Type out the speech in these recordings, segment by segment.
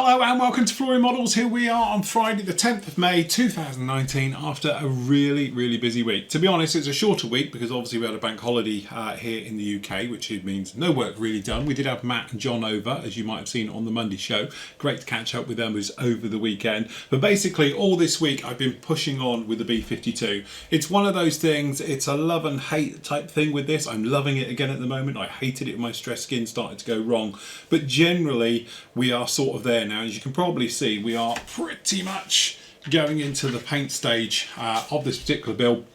Hello and welcome to Flory Models. Here we are on Friday the 10th of May 2019 after a really busy week. To be honest, it's a shorter week because obviously we had a bank holiday here in the UK, which means no work really done. We did have Matt and John over, as you might have seen on the Monday show. Great to catch up with them over the weekend. But basically all this week I've been pushing on with the B52. It's one of those things, it's a love and hate type thing with this. I'm loving it again at the moment. I hated it when my stress skin started to go wrong. But generally we are sort of there now. As you can probably see, we are pretty much going into the paint stage of this particular build.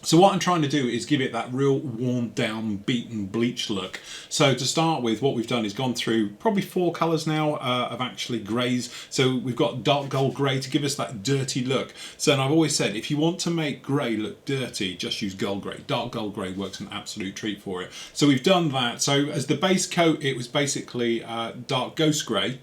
So what I'm trying to do is give it that real worn down, beaten, bleached look. So to start with, what we've done is gone through probably 4 colours now of actually greys. So we've got dark gold grey to give us that dirty look. So and I've always said, if you want to make grey look dirty, just use gold grey. Dark gold grey works an absolute treat for it. So we've done that. So as the base coat, it was basically dark ghost grey.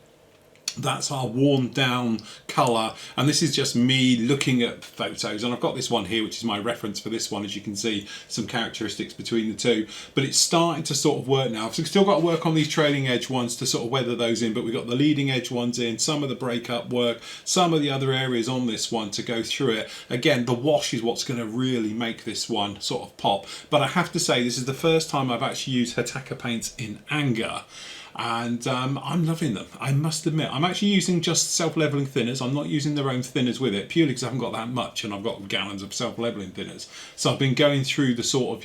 That's our worn down colour, and this is just me looking at photos, and I've got this one here which is my reference for this one. As you can see, some characteristics between the two, but it's starting to sort of work now. So we've still got to work on these trailing edge ones to sort of weather those in, but we've got the leading edge ones in, some of the breakup work, some of the other areas on this one to go through it. Again, the wash is what's going to really make this one sort of pop. But I have to say, this is the first time I've actually used Hataka paints in anger. And I'm loving them, I must admit. I'm actually using just self-leveling thinners. I'm not using their own thinners with it, purely because I haven't got that much and I've got gallons of self-leveling thinners. So I've been going through the sort of,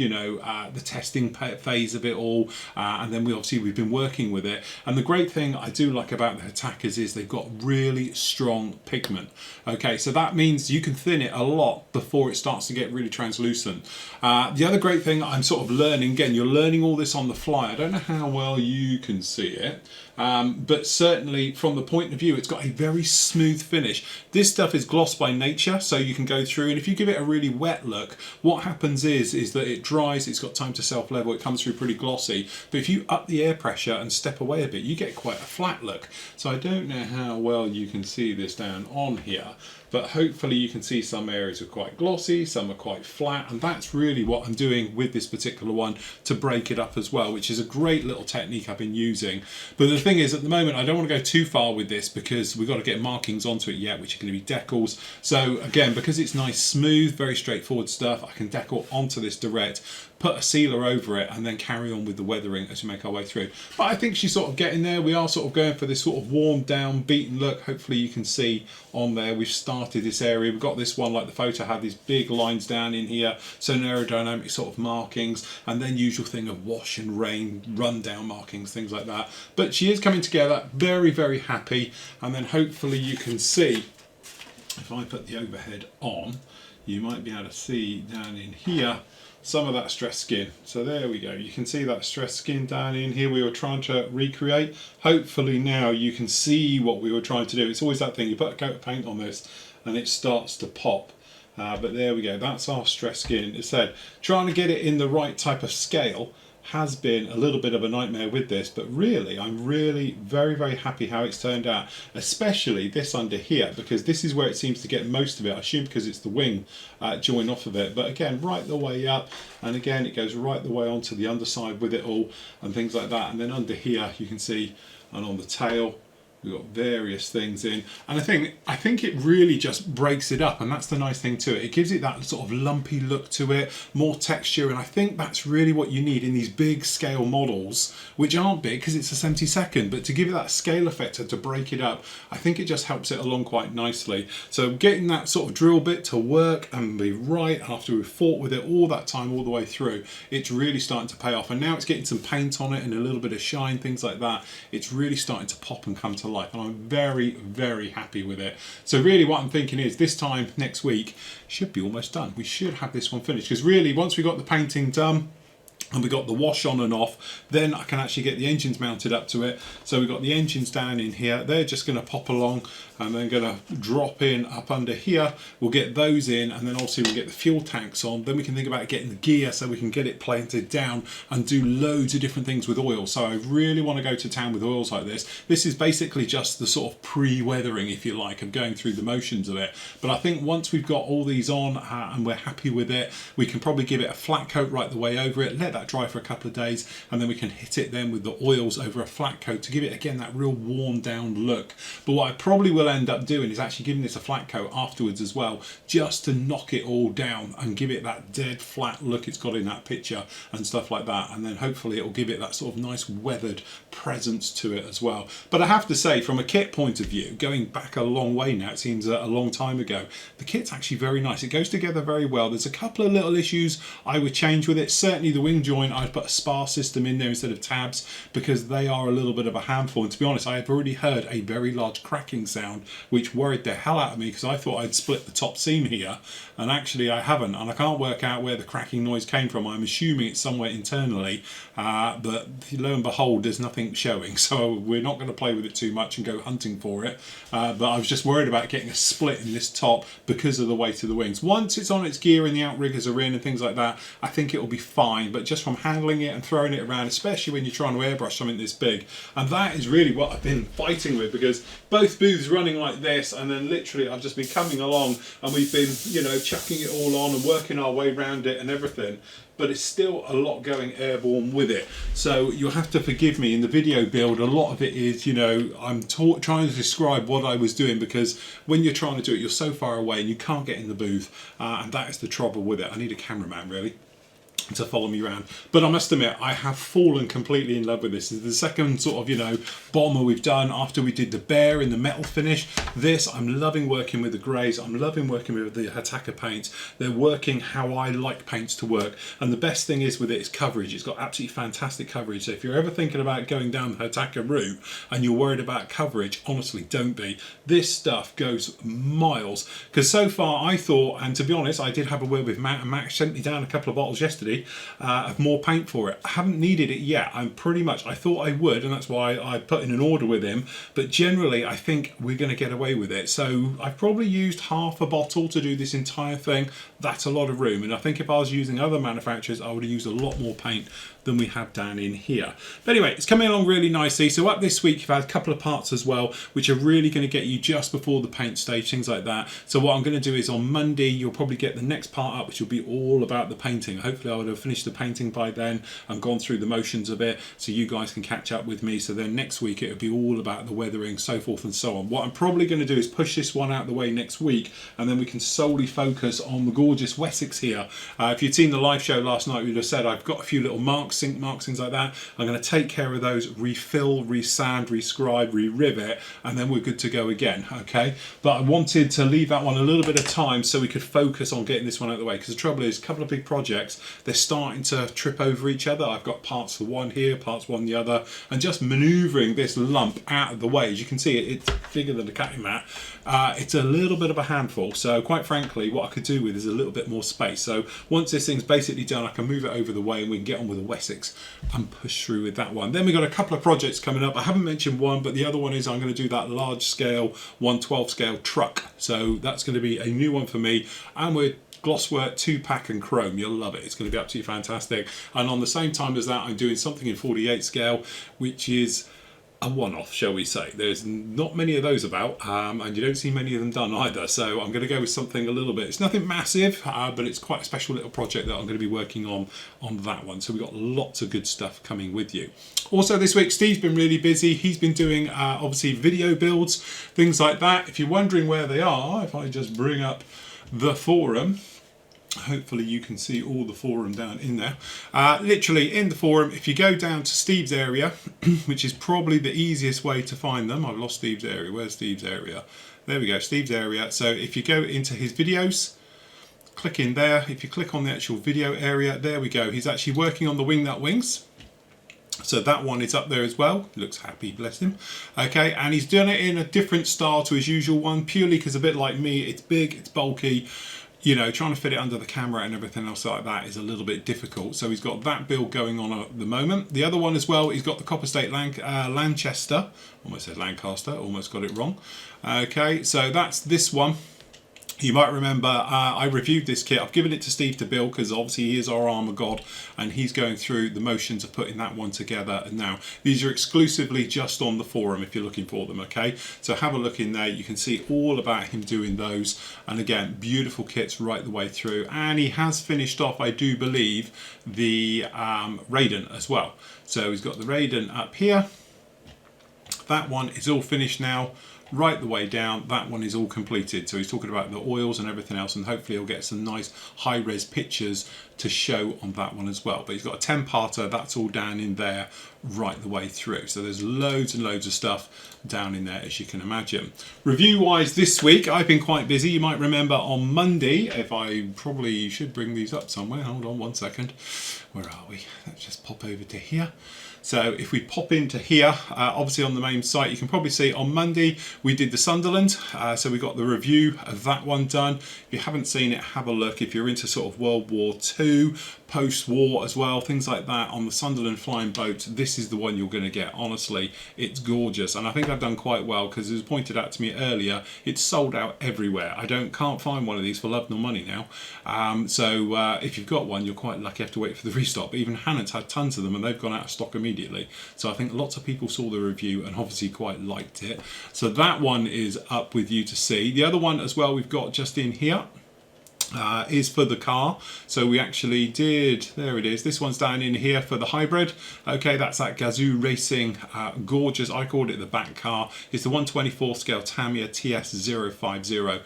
the testing phase of it all, and then we've been working with it. And the great thing I do like about the Hatakas is they've got really strong pigment. Okay, so that means you can thin it a lot before it starts to get really translucent. The other great thing I'm sort of learning, again, you're learning all this on the fly. I don't know how well you can see it, but certainly from the point of view, it's got a very smooth finish. This stuff is gloss by nature, so you can go through, and if you give it a really wet look, what happens is that it dries, it's got time to self-level, it comes through pretty glossy. But if you up the air pressure and step away a bit, you get quite a flat look. So I don't know how well you can see this down on here, but hopefully you can see some areas are quite glossy, some are quite flat, and that's really what I'm doing with this particular one to break it up as well, which is a great little technique I've been using. But the thing is, at the moment, I don't want to go too far with this because we've got to get markings onto it yet, which are going to be decals. So again, because it's nice, smooth, very straightforward stuff, I can decal onto this direct, put a sealer over it, and then carry on with the weathering as we make our way through. But I think she's sort of getting there. We are sort of going for this sort of warm down, beaten look. Hopefully you can see on there, we've started this area. We've got this one, like the photo had, these big lines down in here, so an aerodynamic sort of markings, and then usual thing of wash and rain, run down markings, things like that. But she is coming together, very happy. And then hopefully you can see, if I put the overhead on, you might be able to see down in here some of that stress skin. So there we go, you can see that stress skin down in here we were trying to recreate. Hopefully now you can see what we were trying to do. It's always that thing, you put a coat of paint on this and it starts to pop. But there we go, that's our stress skin. As I said, trying to get it in the right type of scale has been a little bit of a nightmare with this, but really I'm really very happy how it's turned out, especially this under here, because this is where it seems to get most of it. I assume because it's the wing join off of it, but again, right the way up, and again it goes right the way onto the underside with it all and things like that. And then under here you can see, and on the tail we've got various things in, and I think it really just breaks it up, and that's the nice thing to it. It gives it that sort of lumpy look to it, more texture, and I think that's really what you need in these big scale models, which aren't big because it's a 72nd, but to give it that scale effect and to break it up, I think it just helps it along quite nicely. So getting that sort of drill bit to work and be right after we've fought with it all that time all the way through, it's really starting to pay off, and now it's getting some paint on it and a little bit of shine, things like that. It's really starting to pop and come to life, and I'm very happy with it. So really what I'm thinking is this time next week should be almost done. We should have this one finished, because really once we got the painting done and we got the wash on and off, then I can actually get the engines mounted up to it. So we've got the engines down in here, they're just going to pop along and then going to drop in up under here. We'll get those in, and then obviously we'll get the fuel tanks on. Then we can think about getting the gear so we can get it planted down and do loads of different things with oil. So I really want to go to town with oils like this. This is basically just the sort of pre-weathering, if you like, of going through the motions of it. But I think once we've got all these on and we're happy with it, we can probably give it a flat coat right the way over it, let that that dry for a couple of days, and then we can hit it then with the oils over a flat coat to give it again that real worn down look. But what I probably will end up doing is actually giving this a flat coat afterwards as well, just to knock it all down and give it that dead flat look it's got in that picture and stuff like that, and then hopefully it will give it that sort of nice weathered presence to it as well. But I have to say, from a kit point of view, going back a long way now, it seems a long time ago, the kit's actually very nice. It goes together very well. There's a couple of little issues I would change with it. Certainly the wing joint, I'd put a spar system in there instead of tabs, because they are a little bit of a handful, and to be honest, I have already heard a very large cracking sound which worried the hell out of me, because I thought I'd split the top seam here, and actually I haven't, and I can't work out where the cracking noise came from. I'm assuming it's somewhere internally, but lo and behold, there's nothing showing, so we're not going to play with it too much and go hunting for it. But I was just worried about getting a split in this top because of the weight of the wings. Once it's on its gear and the outriggers are in and things like that, I think it will be fine, but just from handling it and throwing it around, especially when you're trying to airbrush something this big, and that is really what I've been fighting with, because both booths running like this, and then literally I've just been coming along and we've been, you know, chucking it all on and working our way around it and everything, but it's still a lot going airborne with it. So you'll have to forgive me in the video build. A lot of it is, you know, I'm trying to describe what I was doing, because when you're trying to do it, you're so far away and you can't get in the booth, and that is the trouble with it. I need a cameraman really to follow me around. But I must admit, I have fallen completely in love with this. It's the second sort of, you know, bomber we've done after we did the bear in the metal finish. This, I'm loving working with the greys. I'm loving working with the Hataka paints. They're working how I like paints to work. And the best thing is with it is coverage. It's got absolutely fantastic coverage. So if you're ever thinking about going down the Hataka route and you're worried about coverage, honestly, don't be. This stuff goes miles. Because so far I thought, and to be honest, I did have a word with Matt, and Matt sent me down a couple of bottles yesterday of more paint for it. I haven't needed it yet. I thought I would, and that's why I put in an order with him, but generally I think we're going to get away with it. So I've probably used half a bottle to do this entire thing. That's a lot of room, and I think if I was using other manufacturers, I would have used a lot more paint than we have down in here. But anyway, it's coming along really nicely. So up this week, you've had a couple of parts as well, which are really going to get you just before the paint stage, things like that. So what I'm going to do is on Monday, you'll probably get the next part up, which will be all about the painting. Hopefully I would have finished the painting by then and gone through the motions of it, so you guys can catch up with me. So then next week, it'll be all about the weathering, so forth and so on. What I'm probably going to do is push this one out of the way next week, and then we can solely focus on the gorgeous Wessex here. If you'd seen the live show last night, you'd have said I've got a few little marks, sink marks, things like that. I'm going to take care of those, refill, resand, rescribe, re-rivet, and then we're good to go again, okay? But I wanted to leave that one a little bit of time so we could focus on getting this one out of the way, because the trouble is, a couple of big projects, they're starting to trip over each other. I've got parts for one here, parts one the other, and just manoeuvring this lump out of the way. As you can see, it's bigger than a cutting mat. It's a little bit of a handful, so quite frankly, what I could do with is a little bit more space. So once this thing's basically done, I can move it over the way and we can get on with the Wessex and push through with that one. Then we've got a couple of projects coming up. I haven't mentioned one, but the other one is I'm going to do that large scale 1/12 scale truck. So that's going to be a new one for me, and we're glosswork, 2-pack and chrome. You'll love it. It's going to be absolutely fantastic. And on the same time as that, I'm doing something in 48 scale, which is a one-off, shall we say. There's not many of those about, and you don't see many of them done either. So I'm going to go with something a little bit. It's nothing massive, but it's quite a special little project that I'm going to be working on that one. So we've got lots of good stuff coming with you. Also this week, Steve's been really busy. He's been doing obviously video builds, things like that. If you're wondering where they are, if I just bring up the forum, hopefully you can see all the forum down in there. Literally in the forum, if you go down to Steve's area, which is probably the easiest way to find them. I've lost Steve's area. Where's Steve's area? There we go, Steve's area. So if you go into his videos, click in there. If you click on the actual video area, there we go. He's actually working on the Wing Nut Wings. So that one is up there as well. He looks happy, bless him. Okay, and he's done it in a different style to his usual one, purely because a bit like me, it's big, it's bulky. You know, trying to fit it under the camera and everything else like that is a little bit difficult. So he's got that build going on at the moment. The other one as well, he's got the Copper State Lanchester. Almost said Lancaster, almost got it wrong. Okay, so that's this one. You might remember I reviewed this kit. I've given it to Steve to build because obviously he is our armour god and he's going through the motions of putting that one together. And now these are exclusively just on the forum if you're looking for them, okay? So have a look in there. You can see all about him doing those. And again, beautiful kits right the way through. And he has finished off, I do believe, the Raiden as well. So he's got the Raiden up here. That one is all finished now. Right the way down, that one is all completed. So he's talking about the oils and everything else, and hopefully he'll get some nice high-res pictures to show on that one as well. But he's got a 10-parter, that's all down in there right the way through. So there's loads and loads of stuff down in there, as you can imagine. Review-wise this week, I've been quite busy. You might remember on Monday, if I probably should bring these up somewhere. Hold on one second. Where are we? Let's just pop over to here. So if we pop into here, obviously on the main site, you can probably see on Monday we did the Sunderland. So we got the review of that one done. If you haven't seen it, have a look. If you're into sort of World War II, post-war as well, things like that on the Sunderland flying boat, this is the one you're going to get. Honestly, it's gorgeous. And I think I've done quite well because it was pointed out to me earlier, it's sold out everywhere. I can't find one of these for love nor money now. So if you've got one, you're quite lucky. You have to wait for the restock. But even Hannon's had tons of them and they've gone out of stock immediately. So I think lots of people saw the review and obviously quite liked it. So that one is up with you to see. The other one as well we've got just in here is for the car. So we actually did, there it is, this one's down in here for the hybrid. Okay, that's that Gazoo Racing gorgeous, I called it the back car. It's the 1/24 scale Tamiya TS050.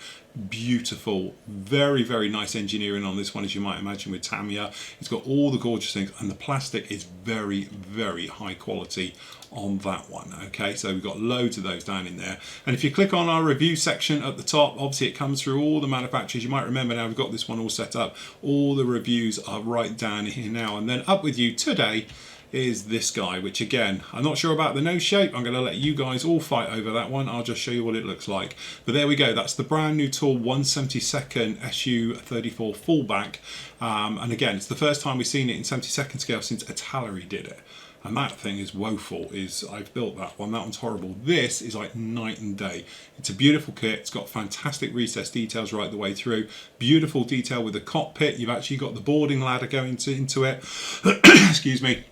Beautiful, very, very nice engineering on this one, as you might imagine with Tamiya. It's got all the gorgeous things and the plastic is very, very high quality on that one. Okay, so we've got loads of those down in there, and if you click on our review section at the top, obviously it comes through all the manufacturers. You might remember now we've got this one all set up, all the reviews are right down here now. And then up with you today is this guy, which again, I'm not sure about the nose shape. I'm going to let you guys all fight over that one. I'll just show you what it looks like. But there we go. That's the brand new Tool 1/72 SU34 fullback. And again, it's the first time we've seen it in 72nd scale since Italeri did it. And that thing is woeful. I've built that one. That one's horrible. This is like night and day. It's a beautiful kit. It's got fantastic recessed details right the way through. Beautiful detail with the cockpit. You've actually got the boarding ladder going into it. Excuse me.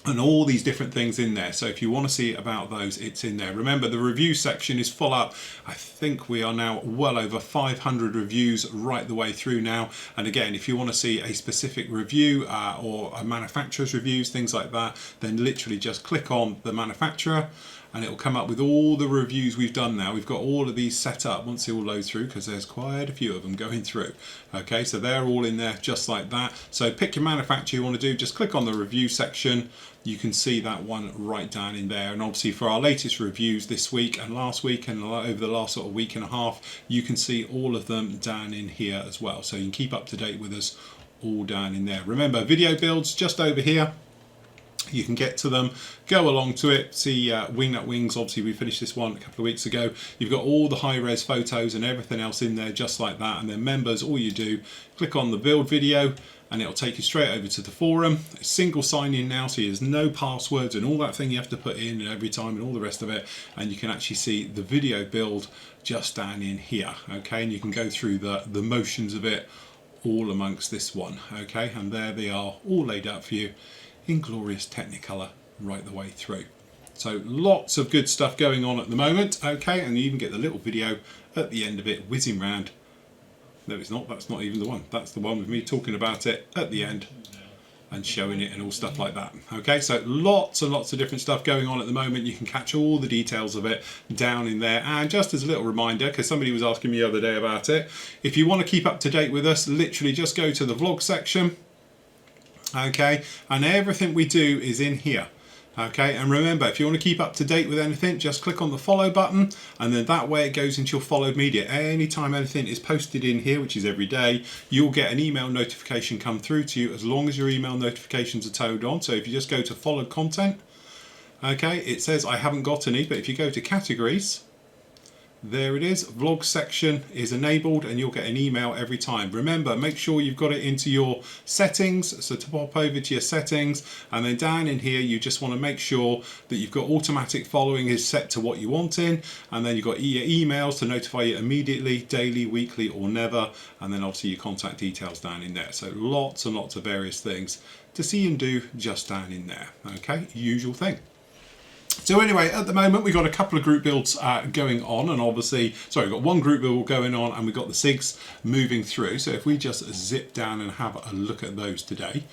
And all these different things in there. So if you want to see about those, it's in there. Remember, the review section is full up. I think we are now well over 500 reviews right the way through now. And again, if you want to see a specific review or a manufacturer's reviews, things like that, then literally just click on the manufacturer and it will come up with all the reviews we've done now. We've got all of these set up once they all load through, because there's quite a few of them going through. Okay, so they're all in there just like that. So pick your manufacturer you want to do, just click on the review section. You can see that one right down in there. And obviously for our latest reviews this week and last week and over the last sort of week and a half, you can see all of them down in here as well. So you can keep up to date with us all down in there. Remember, video builds just over here. You can get to them, go along to it, see Wingnut Wings. Obviously we finished this one a couple of weeks ago. You've got all the high-res photos and everything else in there just like that. And then members, all you do, click on the build video and it'll take you straight over to the forum. It's single sign in now, so there's no passwords and all that thing you have to put in every time and all the rest of it. And you can actually see the video build just down in here. Okay, and you can go through the motions of it all amongst this one. Okay, and there they are all laid out for you in glorious Technicolor right the way through. So lots of good stuff going on at the moment. Okay, and you even get the little video at the end of it whizzing round. No, it's not. That's not even the one. That's the one with me talking about it at the end and showing it and all stuff like that. Okay, so lots and lots of different stuff going on at the moment. You can catch all the details of it down in there. And just as a little reminder, because somebody was asking me the other day about it, if you want to keep up to date with us, literally just go to the vlog section. Okay, and everything we do is in here. Okay, and remember, if you want to keep up to date with anything, just click on the follow button, and then that way it goes into your followed media. Anytime anything is posted in here, which is every day, you'll get an email notification come through to you, as long as your email notifications are turned on. So if you just go to followed content, okay, it says I haven't got any, but if you go to categories, There it is, vlog section is enabled and you'll get an email every time. Remember, make sure you've got it into your settings. So to pop over to your settings, and then down in here, you just want to make sure that you've got automatic following is set to what you want in. And then you've got your emails to notify you immediately, daily, weekly, or never. And then obviously your contact details down in there. So lots and lots of various things to see and do just down in there. Okay, usual thing. So anyway, at the moment we've got a couple of group builds going on, and obviously, sorry, we've got one group build going on and we've got the SIGs moving through. So if we just zip down and have a look at those today.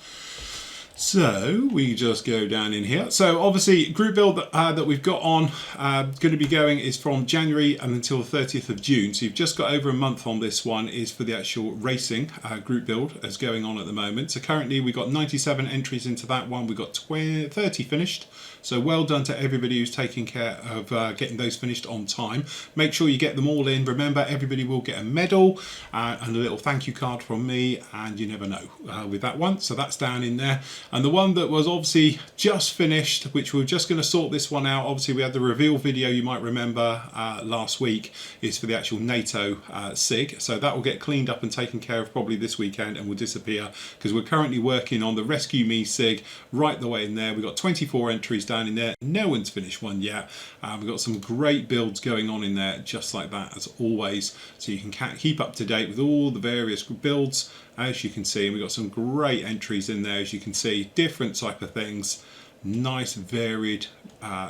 So we just go down in here. So obviously group build that we've got on going to be going is from January and until the 30th of June. So you've just got over a month on this one is for the actual racing group build as going on at the moment. So currently we've got 97 entries into that one. We've got 30 finished. So well done to everybody who's taking care of getting those finished on time. Make sure you get them all in. Remember, everybody will get a medal and a little thank you card from me, and you never know with that one. So that's down in there. And the one that was obviously just finished, which we're just going to sort this one out. Obviously, we had the reveal video, you might remember, last week, is for the actual NATO SIG. So that will get cleaned up and taken care of probably this weekend and will disappear, because we're currently working on the Rescue Me SIG right the way in there. We've got 24 entries down in there. No one's finished one yet. We've got some great builds going on in there, just like that, as always. So you can keep up to date with all the various builds, as you can see. And we've got some great entries in there, as you can see, different type of things. Nice varied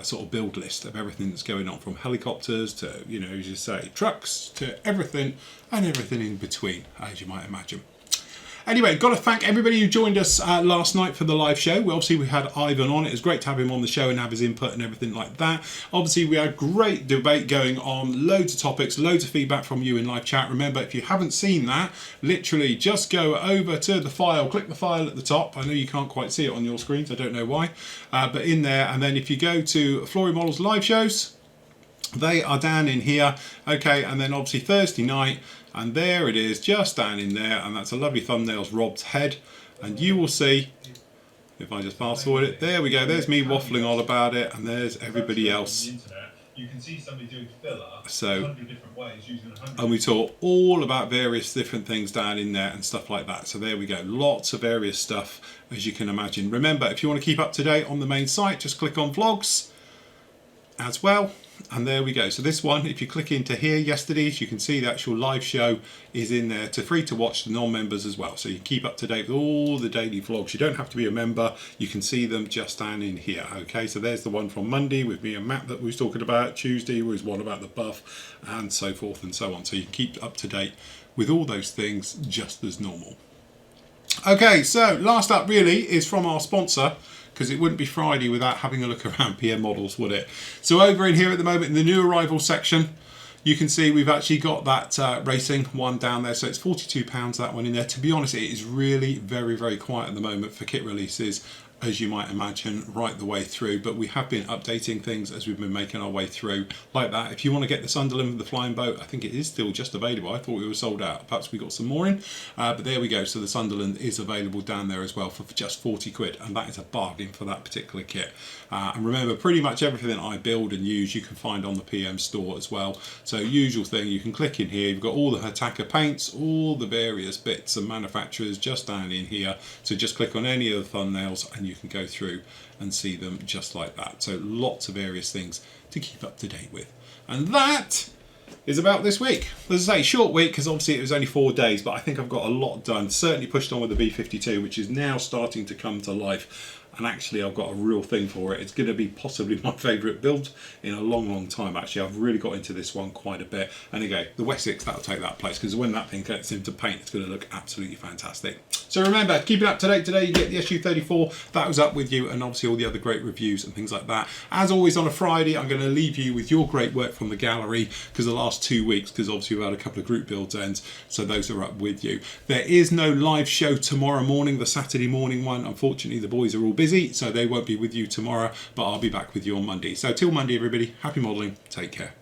sort of build list of everything that's going on, from helicopters to, you know, as you say, trucks, to everything and everything in between, as you might imagine. Anyway, got to thank everybody who joined us last night for the live show. Obviously, we had Ivan on. It was great to have him on the show and have his input and everything like that. Obviously, we had great debate going on, loads of topics, loads of feedback from you in live chat. Remember, if you haven't seen that, literally just go over to the file, click the file at the top. I know you can't quite see it on your screens, I don't know why, but in there. And then if you go to Flory Models live shows, they are down in here. Okay, and then obviously Thursday night, and there it is, just down in there, and that's a lovely thumbnails, Rob's head. And you will see, if I just fast forward it, there we go, there's me waffling all about it, and there's everybody else. You can see somebody doing filler so 100 different ways using 100. And we talk all about various different things down in there and stuff like that. So there we go, lots of various stuff, as you can imagine. Remember, if you want to keep up to date on the main site, just click on vlogs as well. And there we go. So this one, if you click into here, yesterday's, you can see the actual live show is in there to free to watch the non-members as well. So you can keep up to date with all the daily vlogs. You don't have to be a member. You can see them just down in here. Okay, so there's the one from Monday with me and Matt that we was talking about. Tuesday was one about the buff, and so forth and so on. So you can keep up to date with all those things just as normal. Okay, so last up really is from our sponsor, because it wouldn't be Friday without having a look around PM Models, would it? So over in here at the moment, in the new arrival section, you can see we've actually got that racing one down there. So it's £42, that one in there. To be honest, it is really very, very quiet at the moment for kit releases, as you might imagine, right the way through. But we have been updating things as we've been making our way through like that. If you want to get the Sunderland with the flying boat, I think it is still just available. I thought we were sold out. Perhaps we got some more in, but there we go. So the Sunderland is available down there as well for just 40 quid, and that is a bargain for that particular kit. And remember, pretty much everything I build and use you can find on the PM store as well. So usual thing, you can click in here, you've got all the Hataka paints, all the various bits and manufacturers just down in here. So just click on any of the thumbnails and you can go through and see them just like that. So lots of various things to keep up to date with. And that is about this week. As I say, short week because obviously it was only 4 days, but I think I've got a lot done. Certainly pushed on with the B52, which is now starting to come to life. And actually I've got a real thing for it. It's going to be possibly my favourite build in a long time. Actually, I've really got into this one quite a bit. And again, the Wessex, that'll take that place, because when that thing gets into paint, it's going to look absolutely fantastic. So remember, keep it up to date today. You get the SU34, that was up with you, and obviously all the other great reviews and things like that. As always on a Friday, I'm going to leave you with your great work from the gallery, because the last 2 weeks, because obviously we've had a couple of group builds ends, so those are up with you. There is no live show tomorrow morning, the Saturday morning one. Unfortunately, the boys are all busy, so they won't be with you tomorrow, but I'll be back with you on Monday. So till Monday, everybody, happy modelling, take care.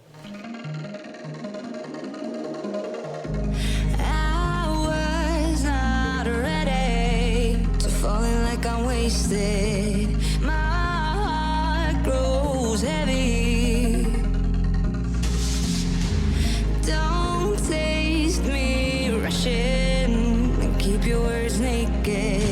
I'm wasted, my heart grows heavy. forget.